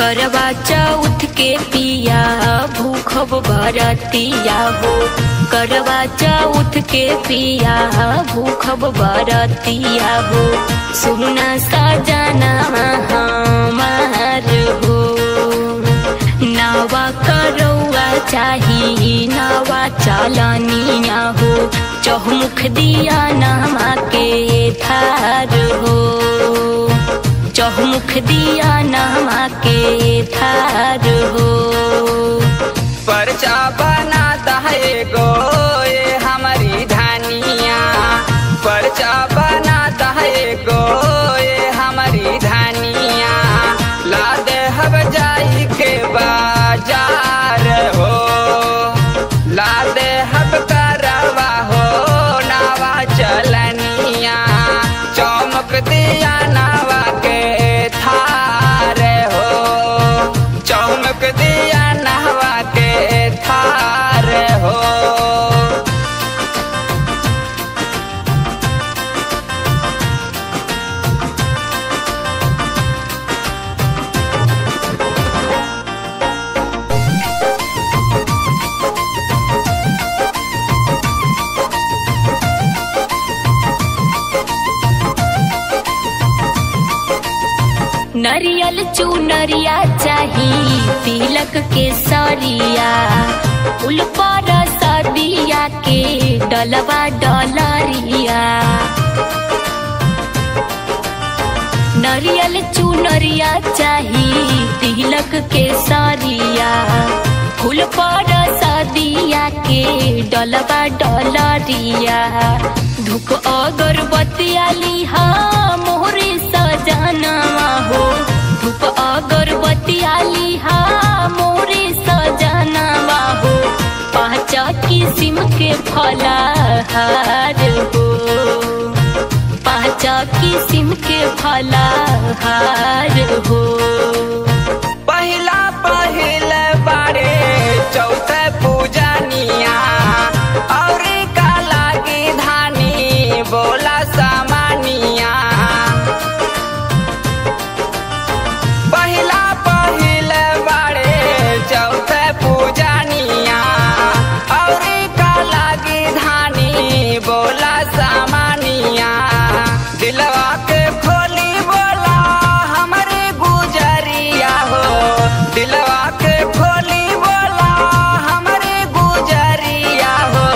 करवा चौथ के पिया भूखब बरतिया हो। करवा चौथ के पिया भूखब बरतिया हो। सुना सजना हमार हो। नावा करौआ चाही नावा चलनिया हो। चहुमुख दिया नामा के थार हो। चहुमुख दिया नामा के थार हो। परचा बनाता है गो ये हमारी धानिया। परचा बनाता है गो ये हमारी धानिया। ला दे हब जाई के बाजार हो। ला दे हब करवा हो नावा चलनिया। चौमुख दिया नावा के थार हो। चौमुख दिया नावा के थार हो। नरियल चुनरिया चाही तिलक के सरिया। फूल पर सदिया के डलवा डलरिया। नरियल चुनरिया चाही तिलक के सरिया। फूल पर सदिया के डलवा डलरिया। धूप अगरबत्तिया लिहा मोहरे सजनवा हो। धूप अगरबत्तिया लिहा मोहरे सजनवा हो। 5 किस्म के फलहार हो। 5 किस्म के फलहार हो। पहिला पहिल बारे चौथ पूजनिया। और का लागी धानी बोला सामानिया। पहिला पहिल बारे चौथ पूजनिया। और का लागी धानी बोला सामानिया। दिलवा के खोली बोला हमारे गुजरिया हो। दिलवा के खोली बोला हमारे गुजरिया हो।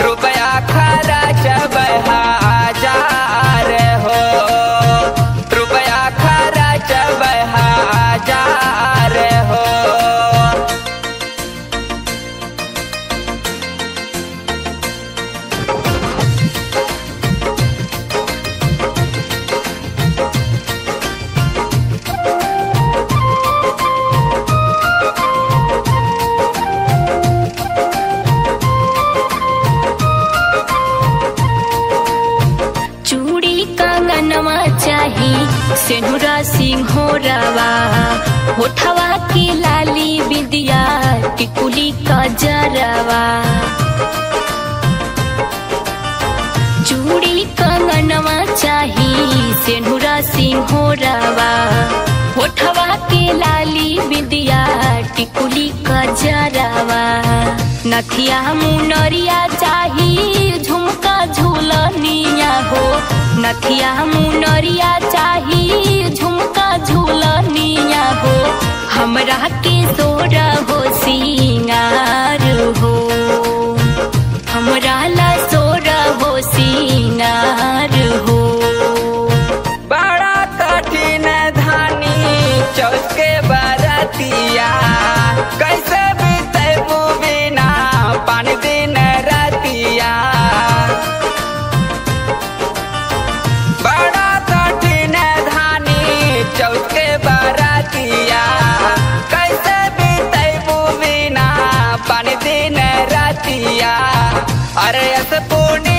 रुपया खर्च 1000 हो। रुपया खर्च 1000 हो। चूड़ी कंगनवा चाही सेनुरा सिंहोरवा। होठवा की लाली बिंदिया टिकुली कजरवा। चूड़ी कंगनवा चाही सेनुरा सिंहोरवा। होठवा के लाली बिंदिया टिकुली कजरवा। नथिया मुनरिया चाही झुमका झूलनिया हो। नथिया मुनरिया चाही झुमका झूलनिया हो। हमरा के सोरा हो सिंगार हो। हमरा ला सोरा हो सिंगार हो। बड़ा कठिन धानी चौथ के बरतिया। कैसे बीते बिना पानी दिन रातिया। बड़ा कठिन धानी चौथ के बरतिया। कैसे बीते बिना पानी दिन रातिया। अरे ऐसे पुण्य